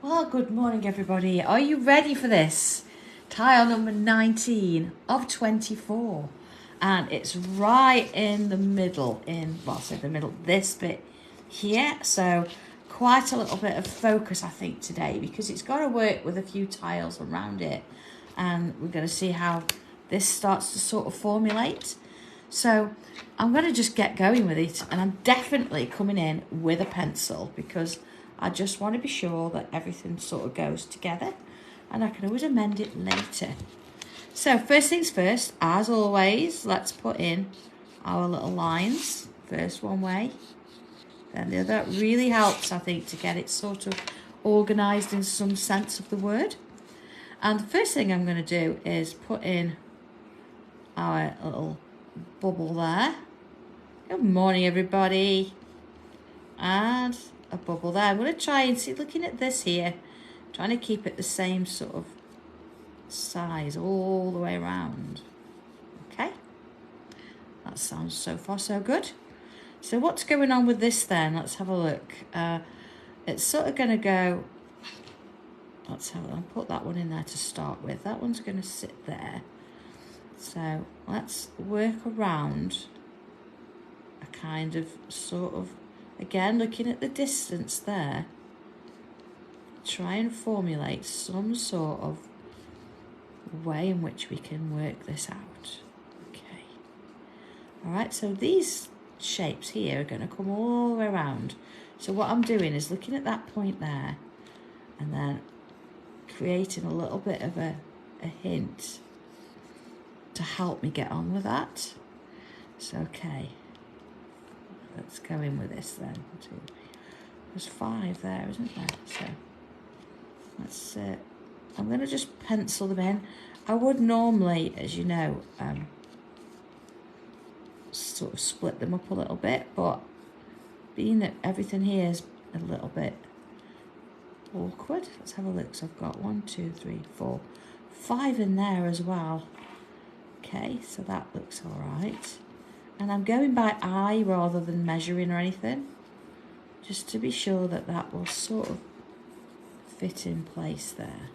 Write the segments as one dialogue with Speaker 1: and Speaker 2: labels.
Speaker 1: Well, good morning, everybody. Are you ready for this? Tile number 19 of 24. And it's right in the middle, this bit here. So quite a little bit of focus, I think, today, because it's got to work with a few tiles around it. And we're going to see how this starts to sort of formulate. So I'm going to just get going with it, and I'm definitely coming in with a pencil because I just want to be sure that everything sort of goes together, and I can always amend it later. So first things first, as always, let's put in our little lines. First one way, then the other. That really helps, I think, to get it sort of organised in some sense of the word. And the first thing I'm going to do is put in our little bubble there. Good morning, everybody. And a bubble there. I'm going to try and see, looking at this here, trying to keep it the same sort of size all the way around. Okay, that sounds so far so good. So what's going on with this then? Let's have a look. It's sort of going to go, I'll put that one in there to start with. That one's going to sit there. So let's work around a kind of sort of, again, looking at the distance there, try and formulate some sort of way in which we can work this out. Okay. All right, so these shapes here are going to come all the way around. So what I'm doing is looking at that point there and then creating a little bit of a hint to help me get on with that. So, okay. Let's go in with this then. There's 5 there, isn't there? So let's. I'm going to just pencil them in. I would normally, as you know, sort of split them up a little bit, but being that everything here is a little bit awkward, let's have a look. So I've got 1, 2, 3, 4, 5 in there as well. Okay, so that looks all right. And I'm going by eye rather than measuring or anything, just to be sure that that will sort of fit in place there.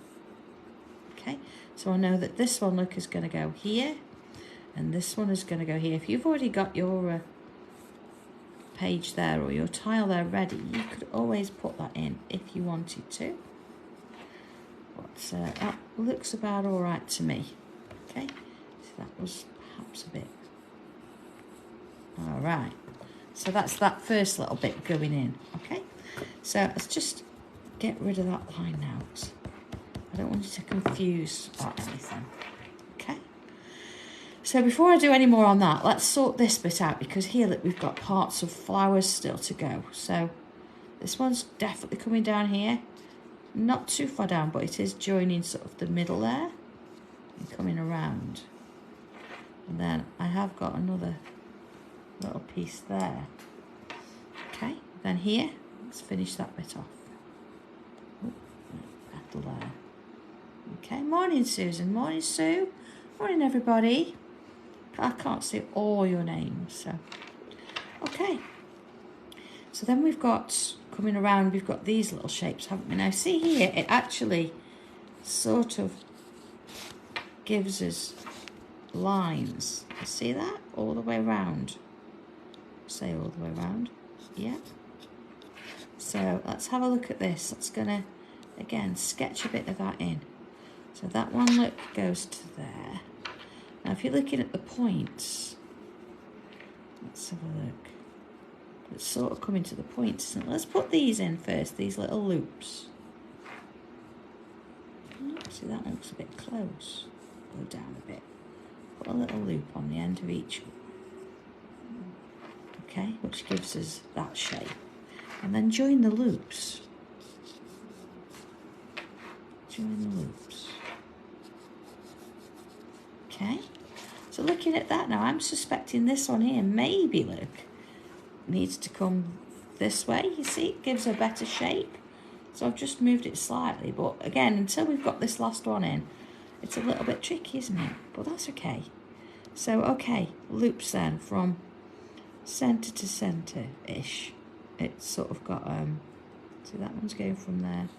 Speaker 1: Okay, so I know that this one, look, is going to go here, and this one is going to go here. If you've already got your page there or your tile there ready, you could always put that in if you wanted to. But that looks about all right to me. Okay, so that was perhaps a bit. All right, so that's that first little bit going in. Okay, so let's just get rid of that line now. I don't want you to confuse or anything. Okay, so before I do any more on that, let's sort this bit out, because here, look, we've got parts of flowers still to go. So this one's definitely coming down here, not too far down, but it is joining sort of the middle there and coming around. And then I have got another little piece there. Okay, then here, let's finish that bit off. Oh, petal there. Okay, morning Susan, morning Sue, morning everybody. I can't see all your names, so okay. So then we've got, coming around, we've got these little shapes, haven't we? Now see here, it actually sort of gives us lines. You see that? All the way around. Say all the way around. Yeah. So let's have a look at this. That's gonna, again, sketch a bit of that in. So that one, look, goes to there. Now if you're looking at the points, let's have a look. It's sort of coming to the points, isn't it? Let's put these in first, these little loops. See, that one looks a bit close. Go down a bit. Put a little loop on the end of each one. Okay, which gives us that shape. And then join the loops. Join the loops. Okay, so looking at that now, I'm suspecting this one here, maybe, look, needs to come this way. You see, it gives a better shape. So I've just moved it slightly, but again, until we've got this last one in, it's a little bit tricky, isn't it? But that's okay. So, okay, loops then from centre to centre-ish. It's sort of got, see that one's going from there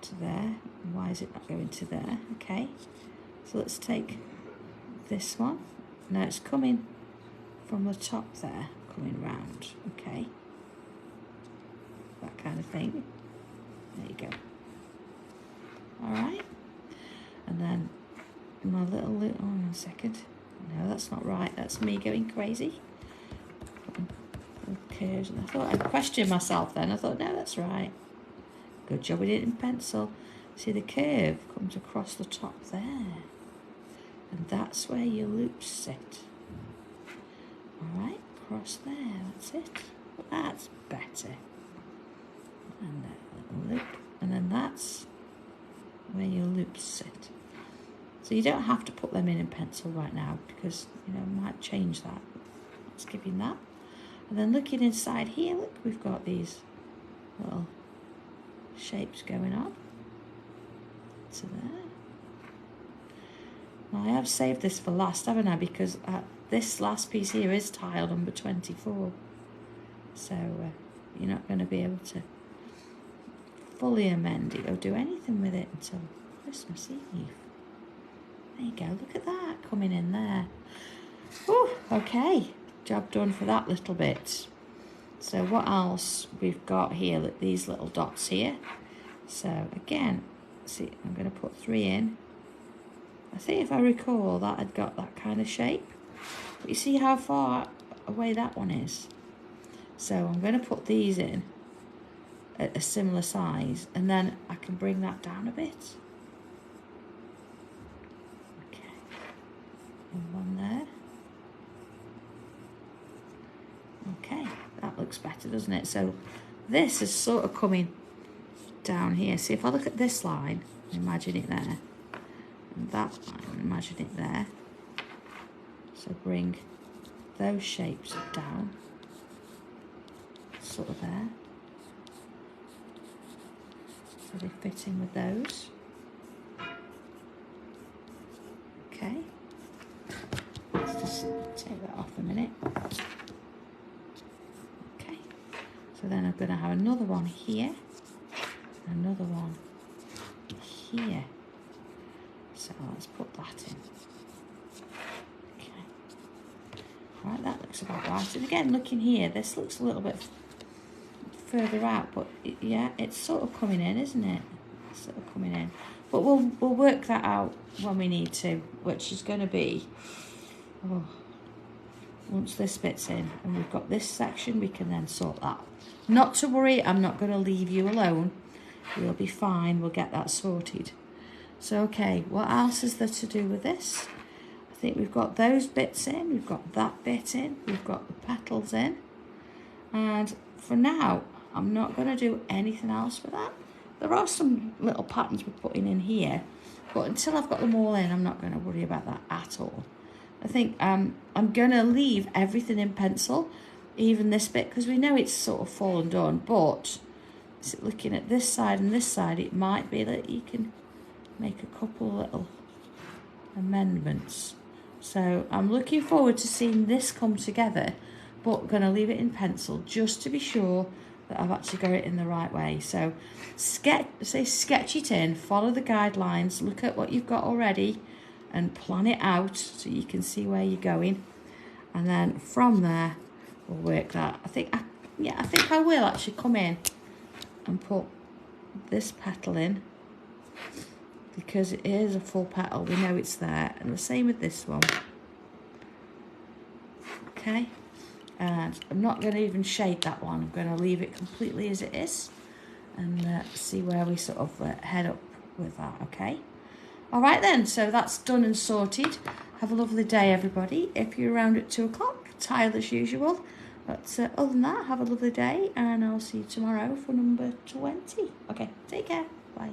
Speaker 1: to there. Why is it not going to there? Okay, so let's take this one. Now it's coming from the top there, coming round. Okay, that kind of thing. There you go. All right, and then my little, oh, 1 second. No, that's not right. That's me going crazy. Curves, and I thought I'd question myself then. I thought, no, that's right. Good job we did it in pencil. See, the curve comes across the top there, and that's where your loops sit. All right, across there. That's it. That's better. And a little loop, and then that's where your loops sit. So you don't have to put them in pencil right now because, you know, I might change that. Let's give you that. And then looking inside here, look, we've got these little shapes going on to there. Now I have saved this for last, haven't I? Because this last piece here is tile number 24. So you're not going to be able to fully amend it or do anything with it until Christmas Eve. There you go, look at that coming in there. Whew, okay, job done for that little bit. So what else we've got here? Look, these little dots here. So again, see, I'm going to put 3 in. I think if I recall that had got that kind of shape. But you see how far away that one is? So I'm going to put these in at a similar size, and then I can bring that down a bit. Okay, and one there. Okay, that looks better, doesn't it? So this is sort of coming down here. See, if I look at this line, imagine it there, and that line, imagine it there. So bring those shapes down, sort of there. So they fit in with those. Okay. Let's just take that off a minute. Okay. So then I'm going to have another one here, another one here. So let's put that in. Okay. Right, that looks about right. And again, looking here, this looks a little bit further out, but yeah, it's sort of coming in, isn't it? It's sort of coming in. But we'll work that out when we need to, which is going to be, once this bit's in and we've got this section, we can then sort that. Not to worry, I'm not going to leave you alone. We'll be fine, we'll get that sorted. So, okay, what else is there to do with this? I think we've got those bits in, we've got that bit in, we've got the petals in. And for now, I'm not going to do anything else with that. There are some little patterns we're putting in here, but until I've got them all in, I'm not going to worry about that at all. I think I'm going to leave everything in pencil, even this bit, because we know it's sort of fallen done, but looking at this side and this side, it might be that you can make a couple little amendments. So I'm looking forward to seeing this come together, but going to leave it in pencil just to be sure that I've actually got it in the right way. So sketch it in, follow the guidelines, look at what you've got already and plan it out so you can see where you're going. And then from there, we'll work that. I think I will actually come in and put this petal in because it is a full petal. We know it's there. And the same with this one. Okay. And I'm not going to even shade that one. I'm going to leave it completely as it is and see where we sort of head up with that, okay? All right then, so that's done and sorted. Have a lovely day, everybody. If you're around at 2 o'clock, tile as usual. But other than that, have a lovely day and I'll see you tomorrow for number 20. Okay, take care. Bye.